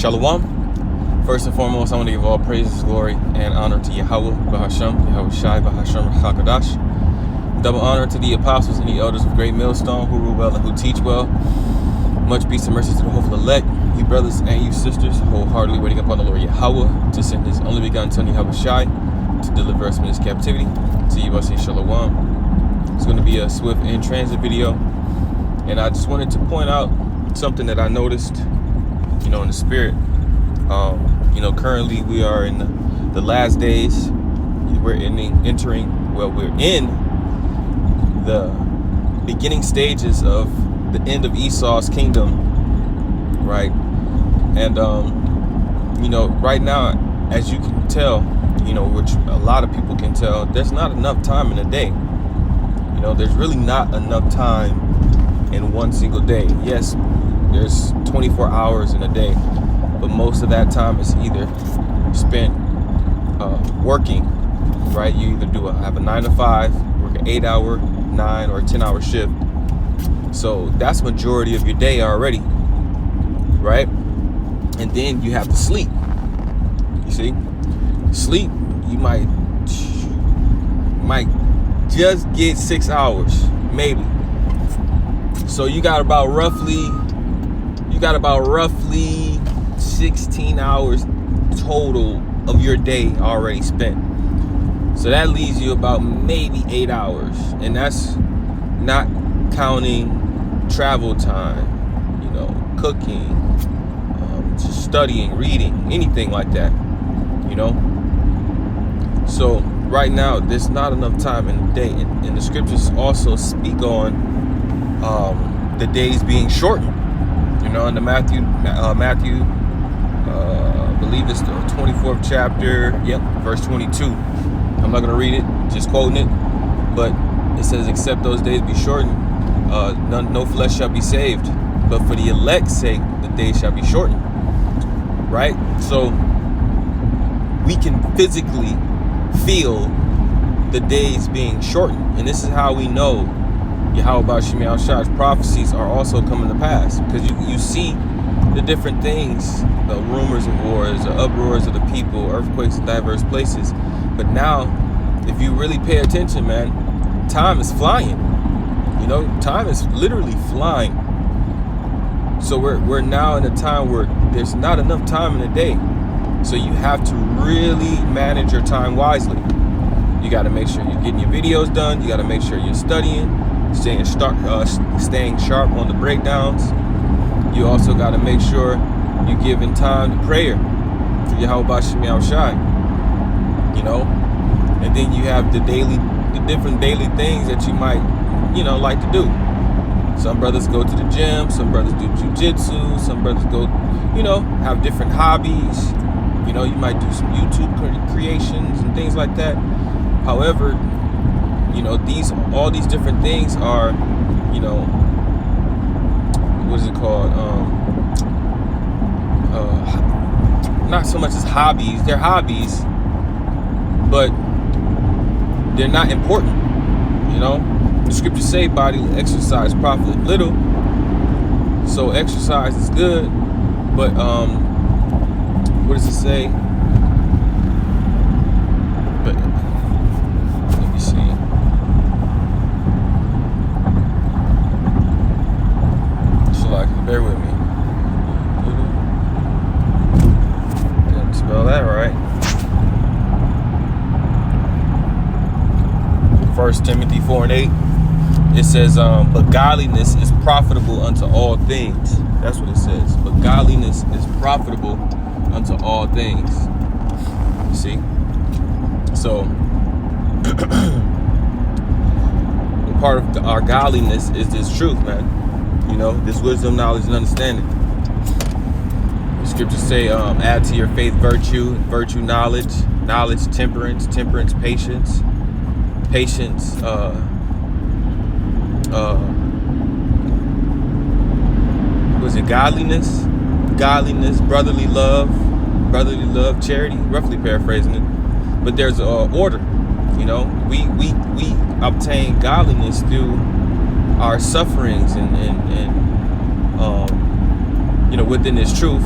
Shalom. First and foremost, I want to give all praises, glory, and honor to Yahweh, Bahasham, Yahweh Shai, Bahasham, HaKadosh. Double honor to the apostles and the elders of Great Millstone who rule well and who teach well. Much peace and mercy to the hopeful elect, you brothers and you sisters, wholeheartedly waiting upon the Lord Yahweh to send his only begotten Son, Yahweh Shai, to deliver us from this captivity. To you, I say Shalom. It's going to be a swift in transit video, and I just wanted to point out something that I noticed, in the spirit. Currently we are in the last days. We're in the beginning stages of the end of Esau's kingdom, right? And right now, as you can tell, which a lot of people can tell, there's not enough time in a day. There's really not enough time in one single day. Yes, there's 24 hours in a day, but most of that time is either spent working, right? You either have a 9 to 5, work an 8-hour, 9 or 10-hour shift. So that's majority of your day already, right? And then you have to sleep. You see, sleep, you might just get 6 hours, maybe. So you got about roughly 16 hours total of your day already spent. So that leaves you about maybe 8 hours, and that's not counting travel time, cooking, just studying, reading, anything like that, So right now, there's not enough time in the day, and the scriptures also speak on the days being shortened. In the Matthew, I believe it's the 24th chapter, verse 22. I'm not going to read it, just quoting it, but it says, except those days be shortened, no flesh shall be saved, but for the elect's sake, the days shall be shortened, right? So we can physically feel the days being shortened, and this is how we know Yahweh Shai Shai's prophecies are also coming to pass, because you see the different things, the rumors of wars, the uproars of the people, earthquakes in diverse places. But now, if you really pay attention, man, time is flying. Time is literally flying. So we're now in a time where there's not enough time in a day. So you have to really manage your time wisely. You got to make sure you're getting your videos done. You got to make sure you're studying, staying sharp on the breakdowns. You also got to make sure you're giving time to prayer to Yahweh Shai, and then you have the different daily things that you might, like to do. Some brothers go to the gym, some brothers do jujitsu, some brothers go, have different hobbies. You might do some YouTube creations and things like that. However, all these different things are, what is it called? Not so much as hobbies. They're hobbies, but they're not important. The scriptures say bodily exercise profiteth little. So exercise is good, but what does it say? But let me see. Bear with me. Didn't spell that right. 1 Timothy 4:8. It says, but godliness is profitable unto all things. That's what it says. But godliness is profitable unto all things. You see? So part of our godliness is this truth, man. This wisdom, knowledge, and understanding. The scriptures say, add to your faith virtue, knowledge, temperance, patience, was it godliness, brotherly love, charity, roughly paraphrasing it. But there's a order, we obtain godliness through our sufferings and within this truth,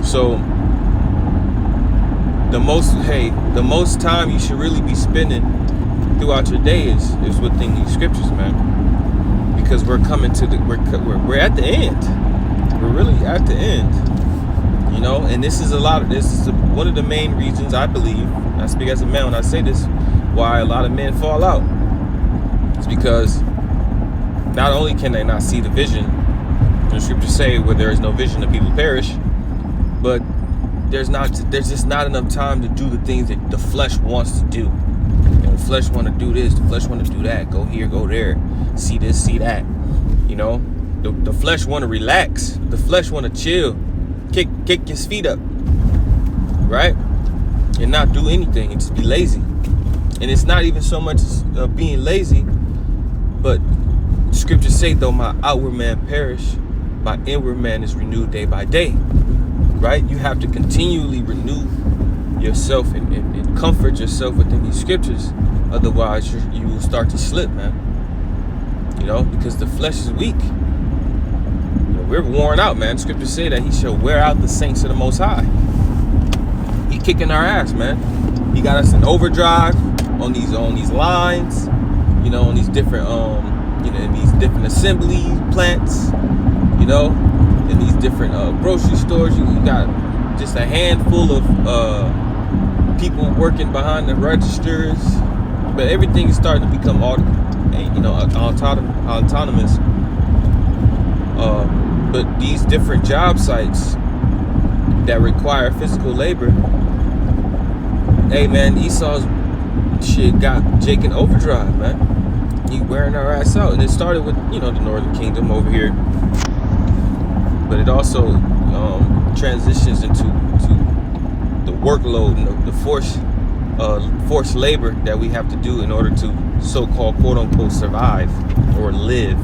So the most time you should really be spending throughout your day is within these scriptures, man. Because we're coming to we're at the end. We're really at the end. You know, and this is one of the main reasons I believe, I speak as a man when I say this, why a lot of men fall out. It's because not only can they not see the vision, the scriptures say where there is no vision the people perish, but there's just not enough time to do the things that the flesh wants to do. And the flesh want to do this, the flesh want to do that, go here, go there, see this, see that. You know, the flesh want to relax, the flesh want to chill, kick his feet up, right? And not do anything and just be lazy. And it's not even so much being lazy, but the scriptures say, though my outward man perish, my inward man is renewed day by day, right? You have to continually renew yourself and comfort yourself within these scriptures. Otherwise, you will start to slip, man. You know, because the flesh is weak. We're worn out, man. Scriptures say that he shall wear out the saints of the Most High. He kicking our ass, man. He got us in overdrive on these lines, you know, on these different in these different assembly plants, you know, in these different grocery stores. You got just a handful of people working behind the registers, but everything is starting to become autonomous. But these different job sites that require physical labor, hey man, Esau's shit got Jake in overdrive, man. He wearing our ass out. And it started with, you know, the Northern Kingdom over here, but it also transitions into the workload and the forced labor that we have to do in order to so-called quote-unquote survive or live.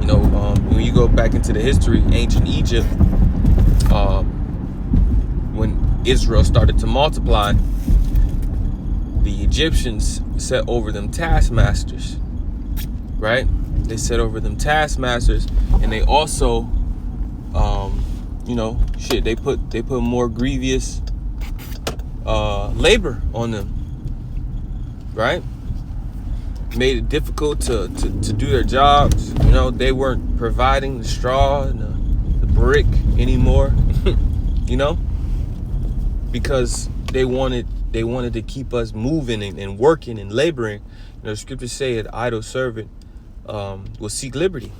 You know, when you go back into the history, ancient Egypt, when Israel started to multiply, the Egyptians set over them taskmasters, right? They set over them taskmasters, and they also, they put more grievous labor on them, right? Made it difficult to do their jobs. You know, they weren't providing the straw and the brick anymore, you know, because they wanted to keep us moving and working and laboring. You know, the scriptures say an idle servant will seek liberty.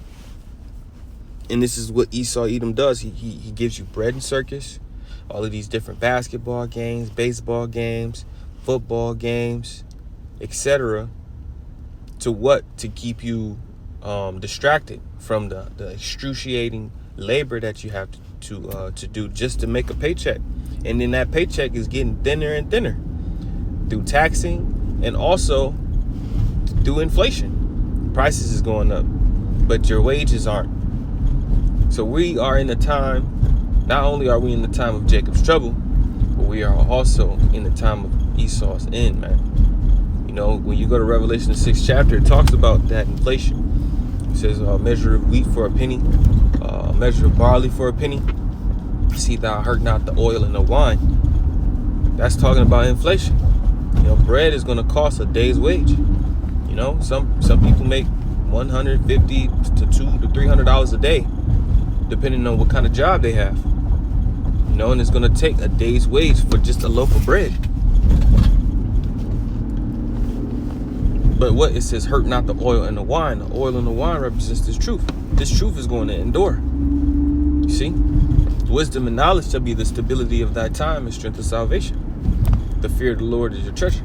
And this is what Esau Edom does. He gives you bread and circus, all of these different basketball games, baseball games, football games, etc. To keep you distracted from the excruciating labor that you have to do just to make a paycheck. And then that paycheck is getting thinner and thinner through taxing and also through inflation. Prices is going up, but your wages aren't. So we are in the time, not only are we in the time of Jacob's trouble, but we are also in the time of Esau's end, man. You know, when you go to Revelation, the 6th chapter, it talks about that inflation. It says, a measure of wheat for a penny, a measure of barley for a penny. See thou hurt not the oil and the wine. That's talking about inflation. You know, bread is going to cost a day's wage. You know, some people make $150 to $200 to $300 a day, depending on what kind of job they have. You know, and it's going to take a day's wage for just a loaf of bread. But what it says, hurt not the oil and the wine. The oil and the wine represents this truth. This truth is going to endure. You see? Wisdom and knowledge shall be the stability of thy time and strength of salvation. The fear of the Lord is your treasure.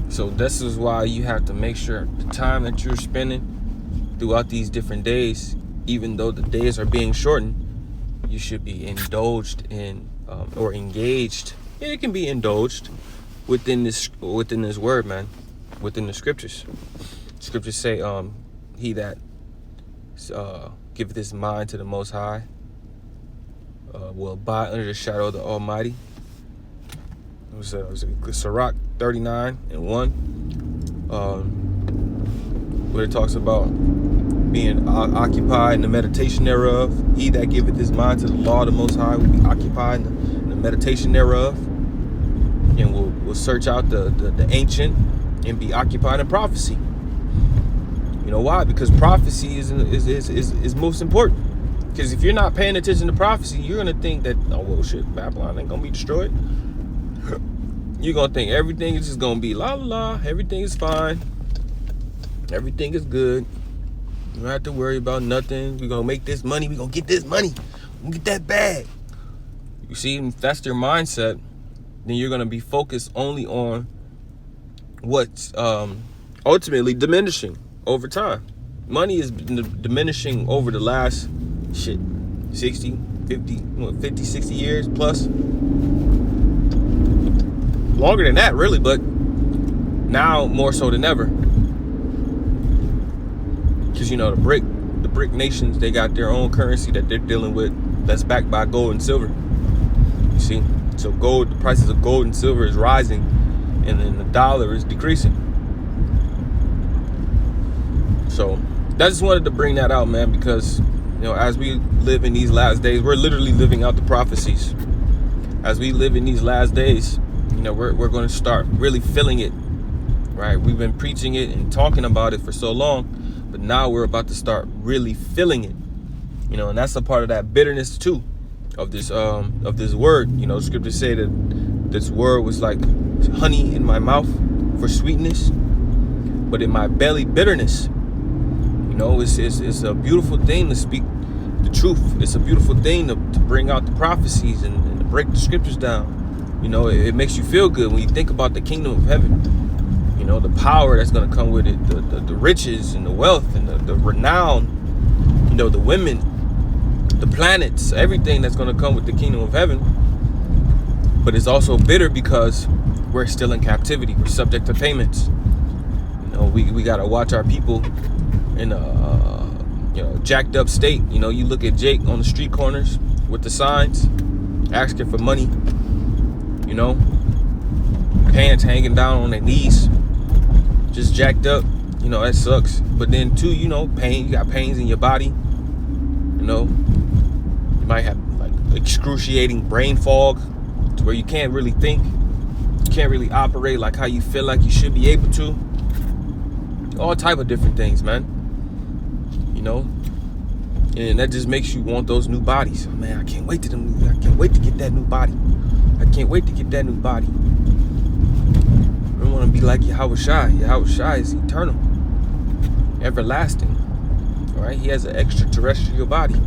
So this is why you have to make sure the time that you're spending throughout these different days, even though the days are being shortened, you should be indulged in or engaged. Yeah, it can be indulged within this word, man, within the scriptures. Scriptures say, he that giveth his mind to the Most High will abide under the shadow of the Almighty. It was Sirach 39:1, where it talks about being occupied in the meditation thereof. He that giveth his mind to the law of the Most High will be occupied in the meditation thereof. And we'll search out the ancient and be occupied in prophecy. You know why? Because prophecy is most important. Because if you're not paying attention to prophecy, you're gonna think that, oh well, shit, Babylon ain't gonna be destroyed. You're gonna think everything is just gonna be la la la. Everything is fine. Everything is good. You don't have to worry about nothing. We're gonna make this money. We're gonna get this money. We're gonna get that bag. You see, if that's their mindset, then you're going to be focused only on what's ultimately diminishing over time. Money is diminishing over the last 60, 60 years plus. Longer than that, really, but now more so than ever. Because, you know, the BRIC nations, they got their own currency that they're dealing with that's backed by gold and silver. You see? So gold, the prices of gold and silver is rising, and then the dollar is decreasing. So I just wanted to bring that out, man, because, you know, as we live in these last days, we're literally living out the prophecies. As we live in these last days, you know, we're going to start really feeling it, right? We've been preaching it and talking about it for so long, but now we're about to start really feeling it, you know, and that's a part of that bitterness too. Of this word, you know, scriptures say that this word was like honey in my mouth for sweetness, but in my belly bitterness. You know, it's a beautiful thing to speak the truth. It's a beautiful thing to bring out the prophecies and to break the scriptures down. You know, it makes you feel good when you think about the kingdom of heaven. You know, the power that's going to come with it, the riches and the wealth and the renown. You know, the women, the planets, everything that's going to come with the kingdom of heaven. But it's also bitter because we're still in captivity. We're subject to payments. You know, we got to watch our people in a you know, jacked up state. You know, you look at Jake on the street corners with the signs asking for money, you know, pants hanging down on their knees, just jacked up. You know, that sucks. But then too, you know, pain, you got pains in your body, you know. You might have like excruciating brain fog to where you can't really think, you can't really operate like how you feel like you should be able to. All type of different things, man. You know, and that just makes you want those new bodies. Oh, man, I can't wait to get that new body. I can't wait to get that new body. I want to be like Yahweh Shai. Yahweh Shai is eternal, everlasting. All right, he has an extraterrestrial body.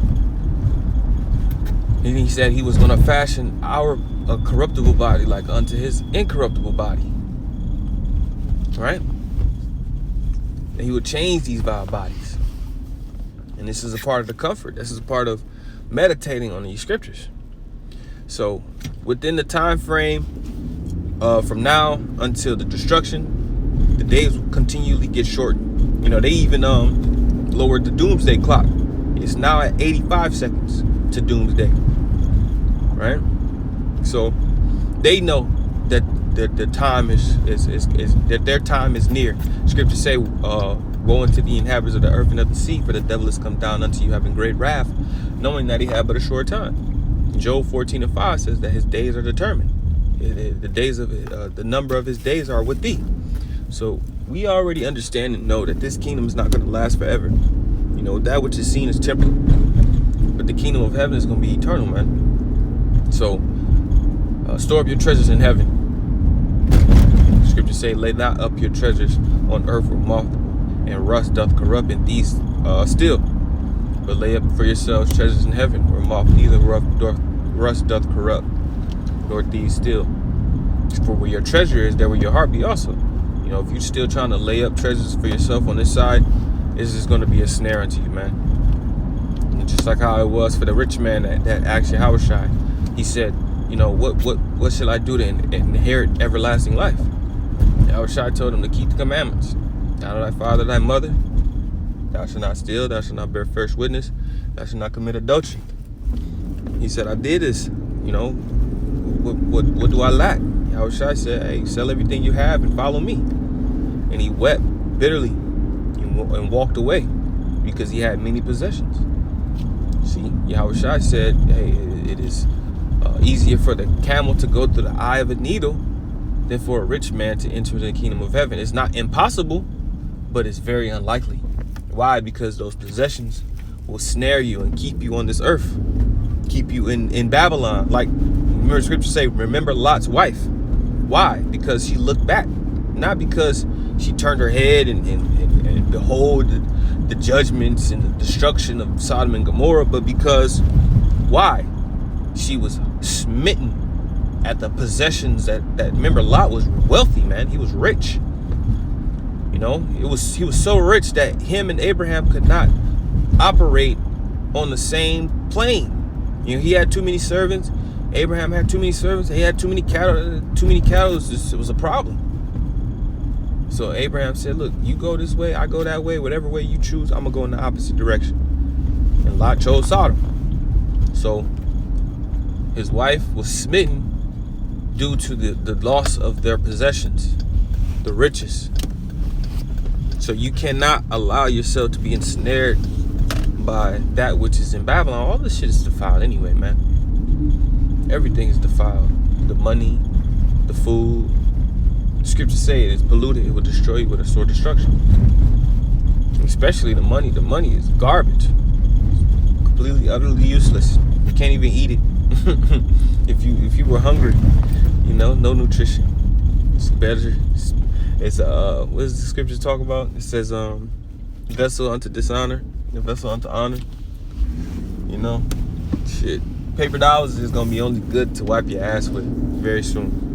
And he said he was going to fashion our corruptible body like unto his incorruptible body. Right? And he would change these vile bodies. And this is a part of the comfort. This is a part of meditating on these scriptures. So within the time frame from now until the destruction, the days will continually get shortened. You know, they even lowered the doomsday clock. It's now at 85 seconds to doomsday. Right? So they know that the time is that their time is near. Scriptures say, woe unto the inhabitants of the earth and of the sea, for the devil has come down unto you having great wrath, knowing that he had but a short time. Job 14:5 says that his days are determined. The days of the number of his days are with thee. So we already understand and know that this kingdom is not going to last forever. You know, that which is seen is temporal, but the kingdom of heaven is going to be eternal, man. So store up your treasures in heaven. Scriptures say, lay not up your treasures on earth where moth and rust doth corrupt, and these still, but lay up for yourselves treasures in heaven where moth neither rust doth corrupt, nor thieves steal. For where your treasure is, there will your heart be also. You know, if you're still trying to lay up treasures for yourself on this side, this is going to be a snare unto you, man. And just like how it was for the rich man that asked Yahweh Shai. He said, you know, what shall I do to inherit everlasting life? Yahweh Shai told him to keep the commandments. Honor thy father, thy mother. Thou shalt not steal. Thou shalt not bear false witness. Thou shalt not commit adultery. He said, I did this. You know, what do I lack? Yahweh Shai said, hey, sell everything you have and follow me. And he wept bitterly and walked away because he had many possessions. See, Yahushua said, hey, it is easier for the camel to go through the eye of a needle than for a rich man to enter the kingdom of heaven. It's not impossible, but it's very unlikely. Why? Because those possessions will snare you and keep you on this earth, keep you in Babylon. Like, remember the scriptures say, remember Lot's wife. Why? Because she looked back, not because she turned her head and behold the judgments and the destruction of Sodom and Gomorrah, but because, why? She was smitten at the possessions that remember, Lot was wealthy, man. He was rich. You know, he was so rich that him and Abraham could not operate on the same plane. You know, he had too many servants. Abraham had too many servants. He had too many cattle. It was a problem. So Abraham said, look, you go this way, I go that way. Whatever way you choose, I'm going to go in the opposite direction. And Lot chose Sodom. So his wife was smitten due to the loss of their possessions, the riches. So you cannot allow yourself to be ensnared by that which is in Babylon. All this shit is defiled anyway, man. Everything is defiled. The money, the food. The scriptures say it is polluted. It will destroy you with a sore destruction. Especially the money. The money is garbage. It's completely, utterly useless. You can't even eat it. If you were hungry, you know, no nutrition. It's better. It's what does the scriptures talk about? It says vessel unto dishonor, a vessel unto honor. You know, shit. Paper dollars is gonna be only good to wipe your ass with very soon.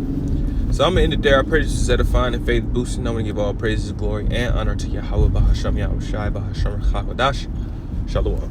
So I'm gonna end it there. I pray that you edifying and faith boosting. I'm gonna give all praises, glory, and honor to Yahweh Bahasham Yahushai Bahasham Chakadash. Shalom.